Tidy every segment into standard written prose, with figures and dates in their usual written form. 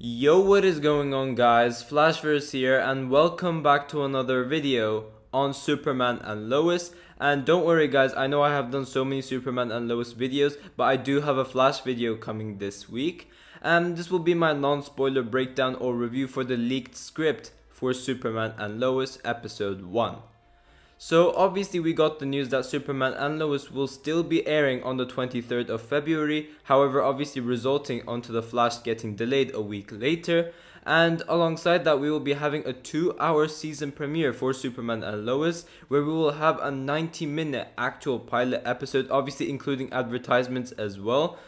Yo, what is going on, guys? CWverse here, and welcome back to another video on Superman and Lois. And don't worry guys, I know I have done so many Superman and Lois videos, but I do have a Flash video coming this week. And this will be my non-spoiler breakdown or review for the leaked script for Superman and Lois episode 1. So obviously we got the news that Superman and Lois will still be airing on the 23rd of February, however obviously resulting onto the Flash getting delayed a week later. And alongside that, we will be having a 2-hour season premiere for Superman and Lois, where we will have a 90-minute actual pilot episode, obviously including advertisements as well.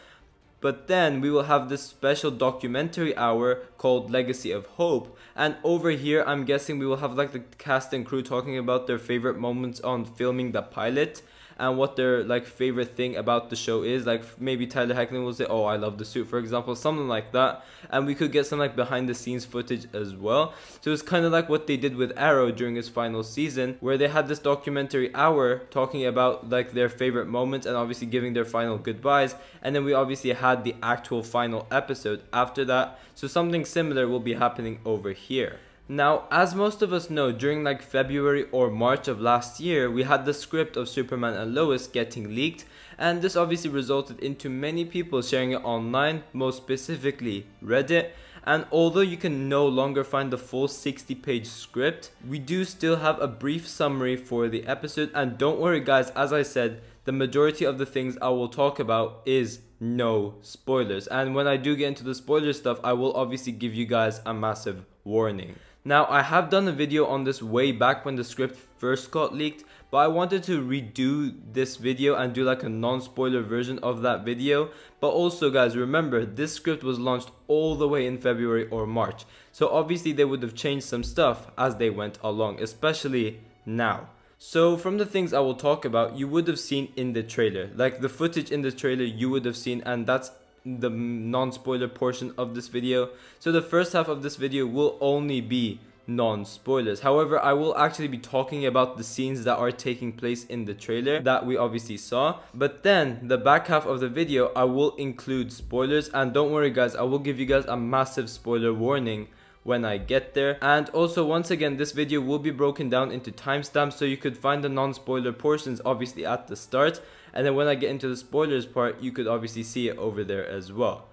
But then we will have this special documentary hour called Legacy of Hope, and over here I'm guessing we will have like the cast and crew talking about their favorite moments on filming the pilot and what their like favorite thing about the show is. Like maybe Tyler Hoechlin will say, oh, I love the suit, for example, something like that. And we could get some like behind the scenes footage as well. So it's kind of like what they did with Arrow during its final season, where they had this documentary hour talking about like their favorite moments and obviously giving their final goodbyes. And then we obviously had the actual final episode after that. So something similar will be happening over here. Now, as most of us know, during like February or March of last year, we had the script of Superman and Lois getting leaked, and this obviously resulted into many people sharing it online, most specifically Reddit. And although you can no longer find the full 60-page script, we do still have a brief summary for the episode. And don't worry guys, as I said, the majority of the things I will talk about is no spoilers. And when I do get into the spoiler stuff, I will obviously give you guys a massive warning. Now, I have done a video on this way back when the script first got leaked, but I wanted to redo this video and do like a non-spoiler version of that video. But also guys, remember, this script was launched all the way in February or March, so obviously they would have changed some stuff as they went along, especially now. So from the things I will talk about, you would have seen in the trailer, like the footage in the trailer you would have seen, and that's the non-spoiler portion of this video. So the first half of this video will only be non-spoilers. However, I will actually be talking about the scenes that are taking place in the trailer that we obviously saw. But then the back half of the video, I will include spoilers. And don't worry guys, I will give you guys a massive spoiler warning when I get there. And also, once again, this video will be broken down into timestamps, so you could find the non-spoiler portions obviously at the start, and then when I get into the spoilers part, you could obviously see it over there as well.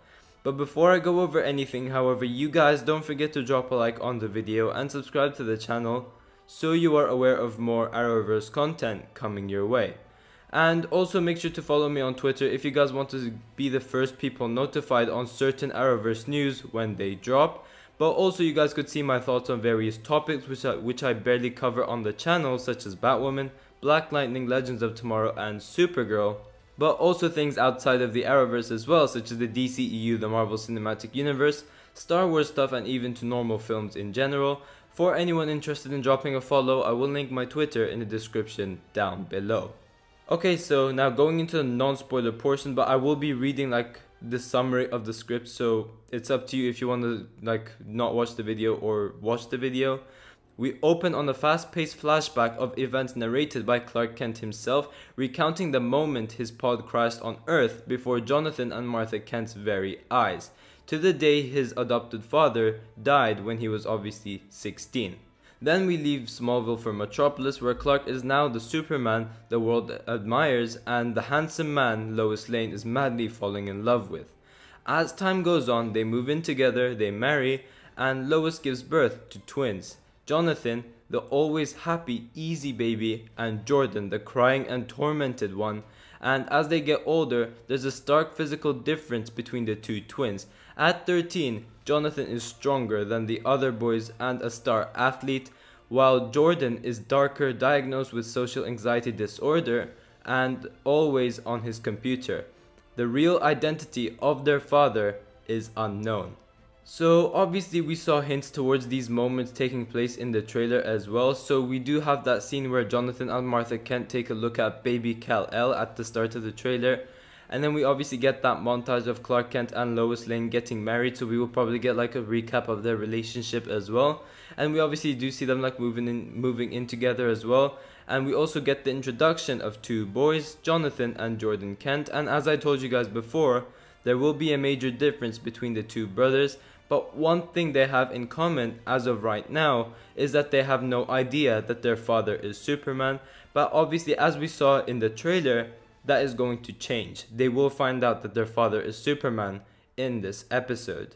But before I go over anything, however, you guys don't forget to drop a like on the video and subscribe to the channel so you are aware of more Arrowverse content coming your way. And also make sure to follow me on Twitter if you guys want to be the first people notified on certain Arrowverse news when they drop. But also you guys could see my thoughts on various topics which I barely cover on the channel, such as Batwoman, Black Lightning, Legends of Tomorrow, and Supergirl. But also things outside of the Arrowverse as well, such as the DCEU, the Marvel Cinematic Universe, Star Wars stuff, and even to normal films in general. For anyone interested in dropping a follow, I will link my Twitter in the description down below. Okay, so now going into the non-spoiler portion, but I will be reading like the summary of the script, so it's up to you if you want to like not watch the video or watch the video. We open on a fast-paced flashback of events narrated by Clark Kent himself, recounting the moment his pod crashed on Earth before Jonathan and Martha Kent's very eyes, to the day his adopted father died when he was obviously 16. Then we leave Smallville for Metropolis, where Clark is now the Superman the world admires and the handsome man Lois Lane is madly falling in love with. As time goes on, they move in together, they marry, and Lois gives birth to twins. Jonathan, the always happy, easy baby, and Jordan, the crying and tormented one. And as they get older, there's a stark physical difference between the two twins. At 13, Jonathan is stronger than the other boys and a star athlete, while Jordan is darker, diagnosed with social anxiety disorder, and always on his computer. The real identity of their father is unknown. So obviously we saw hints towards these moments taking place in the trailer as well. So we do have that scene where Jonathan and Martha Kent take a look at baby Kal-El at the start of the trailer. And then we obviously get that montage of Clark Kent and Lois Lane getting married, so we will probably get like a recap of their relationship as well. And we obviously do see them like moving in together as well. And we also get the introduction of two boys, Jonathan and Jordan Kent. And as I told you guys before, there will be a major difference between the two brothers. but one thing they have in common as of right now is that they have no idea that their father is Superman. But obviously, as we saw in the trailer, that is going to change. They will find out that their father is Superman in this episode.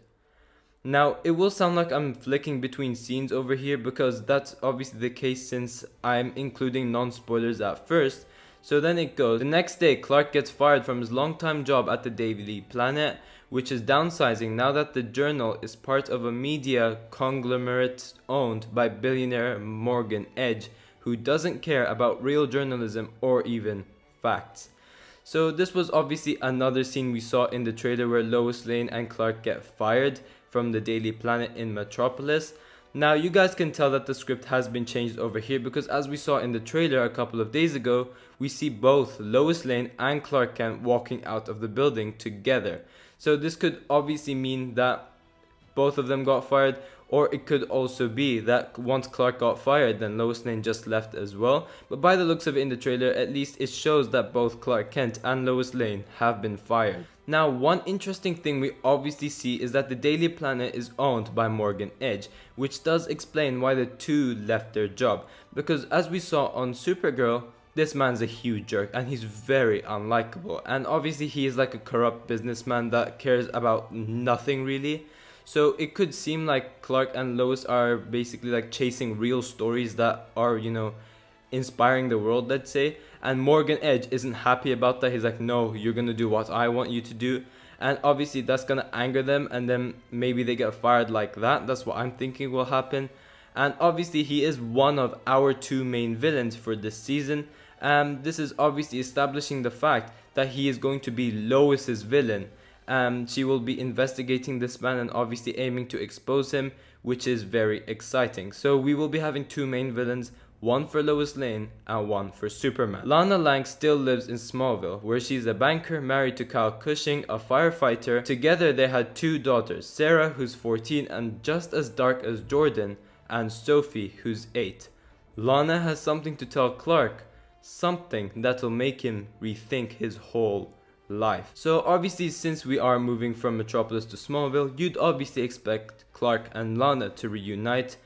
Now, it will sound like I'm flicking between scenes over here because that's obviously the case since I'm including non-spoilers at first. So then it goes. The next day, Clark gets fired from his long-time job at the Daily Planet, which is downsizing now that the journal is part of a media conglomerate owned by billionaire Morgan Edge, who doesn't care about real journalism or even facts. So this was obviously another scene we saw in the trailer where Lois Lane and Clark get fired from the Daily Planet in Metropolis. Now you guys can tell that the script has been changed over here because as we saw in the trailer a couple of days ago, we see both Lois Lane and Clark Kent walking out of the building together. So this could obviously mean that both of them got fired, or it could also be that once Clark got fired, then Lois Lane just left as well. But by the looks of it in the trailer, at least it shows that both Clark Kent and Lois Lane have been fired. Now, one interesting thing we obviously see is that the Daily Planet is owned by Morgan Edge, which does explain why the two left their job. Because as we saw on Supergirl, this man's a huge jerk and he's very unlikable. And obviously he is like a corrupt businessman that cares about nothing really. So it could seem like Clark and Lois are basically like chasing real stories that are, you know, inspiring the world, let's say. And Morgan Edge isn't happy about that. He's like, no, you're gonna do what I want you to do. And obviously that's gonna anger them, and then maybe they get fired like that. That's what I'm thinking will happen. And obviously he is one of our two main villains for this season. And this is obviously establishing the fact that he is going to be Lois's villain. She will be investigating this man and obviously aiming to expose him, which is very exciting. So we will be having two main villains, one for Lois Lane and one for Superman. Lana Lang still lives in Smallville, where she's a banker married to Kyle Cushing, a firefighter. Together they had two daughters, Sarah, who's 14 and just as dark as Jordan, and Sophie, who's 8. Lana has something to tell Clark, something that'll make him rethink his whole life. So obviously, since we are moving from Metropolis to Smallville, you'd obviously expect Clark and Lana to reunite.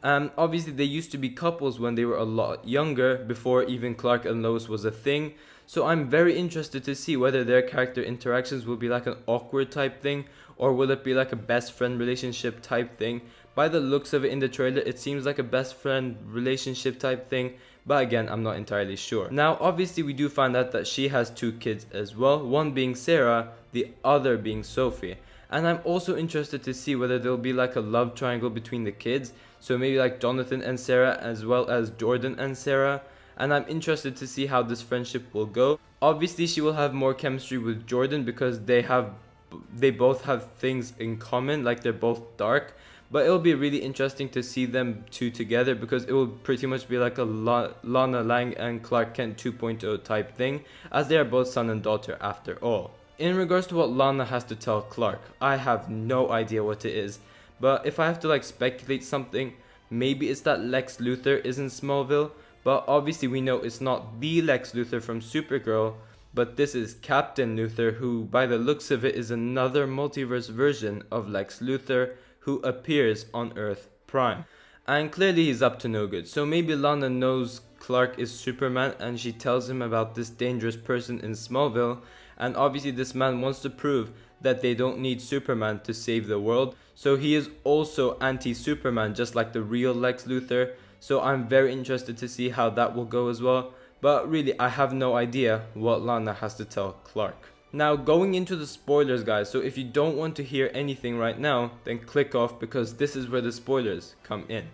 Obviously they used to be couples when they were a lot younger, before even Clark and Lois was a thing. So I'm very interested to see whether their character interactions will be like an awkward type thing, or will it be like a best friend relationship type thing. By the looks of it in the trailer, it seems like a best friend relationship type thing, but again, I'm not entirely sure. Now obviously we do find out that she has two kids as well, one being Sarah, the other being Sophie. And I'm also interested to see whether there'll be like a love triangle between the kids, so maybe like Jonathan and Sarah as well as Jordan and Sarah. And I'm interested to see how this friendship will go. Obviously she will have more chemistry with Jordan because they both have things in common, like they're both dark. But it'll be really interesting to see them two together because it will pretty much be like a Lana Lang and Clark Kent 2.0 type thing, as they are both son and daughter after all. In regards to what Lana has to tell Clark, I have no idea what it is. But if I have to like speculate something, maybe it's that Lex Luthor is in Smallville. But obviously we know it's not the Lex Luthor from Supergirl, but this is Captain Luthor, who by the looks of it is another multiverse version of Lex Luthor, who appears on Earth Prime. And clearly he's up to no good. So maybe Lana knows Clark is Superman and she tells him about this dangerous person in Smallville. And obviously this man wants to prove that they don't need Superman to save the world. So he is also anti-Superman, just like the real Lex Luthor. So I'm very interested to see how that will go as well. But really, I have no idea what Lana has to tell Clark. Now, going into the spoilers, guys. So if you don't want to hear anything right now, then click off because this is where the spoilers come in.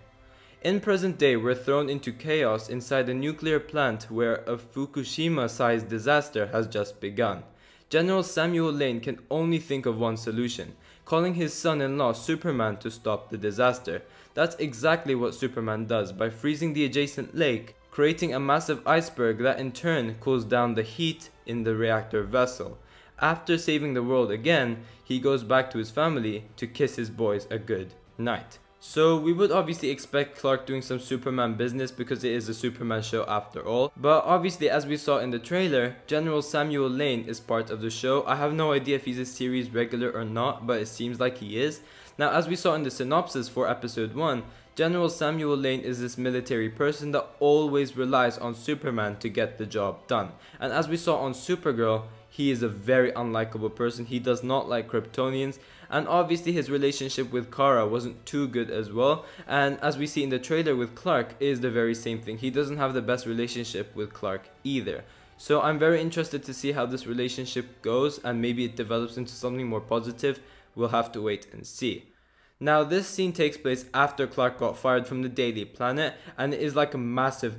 In present day, we're thrown into chaos inside a nuclear plant where a Fukushima-sized disaster has just begun. General Samuel Lane can only think of one solution, calling his son-in-law Superman to stop the disaster. That's exactly what Superman does by freezing the adjacent lake, creating a massive iceberg that in turn cools down the heat in the reactor vessel. After saving the world again, he goes back to his family to kiss his boys a good night. So we would obviously expect Clark doing some Superman business because it is a Superman show after all. But obviously, as we saw in the trailer, General Samuel Lane is part of the show. I have no idea if he's a series regular or not, but it seems like he is. Now, as we saw in the synopsis for episode 1, General Samuel Lane is this military person that always relies on Superman to get the job done. And as we saw on Supergirl, he is a very unlikable person. He does not like Kryptonians, and obviously his relationship with Kara wasn't too good as well. And as we see in the trailer with Clark, is the very same thing. He doesn't have the best relationship with Clark either. So I'm very interested to see how this relationship goes, and maybe it develops into something more positive. We'll have to wait and see. Now, this scene takes place after Clark got fired from the Daily Planet, and it is like a massive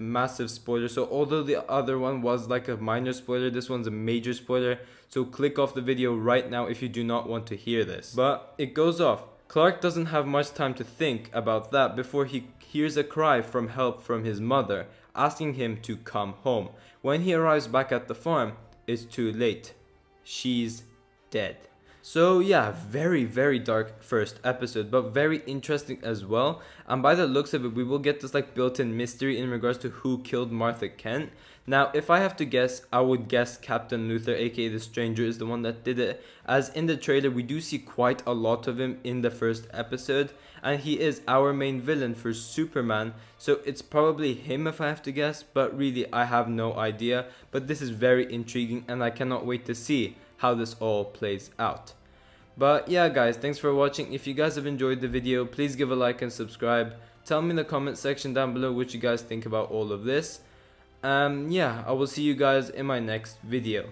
spoiler. So although the other one was like a minor spoiler, this one's a major spoiler. So click off the video right now if you do not want to hear this. But it goes off. Clark doesn't have much time to think about that before he hears a cry for help from his mother, asking him to come home. When he arrives back at the farm, it's too late. She's dead. So yeah, very dark first episode, but very interesting as well. And by the looks of it, we will get this like built-in mystery in regards to who killed Martha Kent. Now, if I have to guess, I would guess Captain Luthor, aka the Stranger, is the one that did it. As in the trailer, we do see quite a lot of him in the first episode, and he is our main villain for Superman. So it's probably him if I have to guess, but really I have no idea. But this is very intriguing, and I cannot wait to see how this all plays out. But yeah guys, thanks for watching. If you guys have enjoyed the video, please give a like and subscribe. Tell me in the comment section down below what you guys think about all of this. Yeah, I will see you guys in my next video.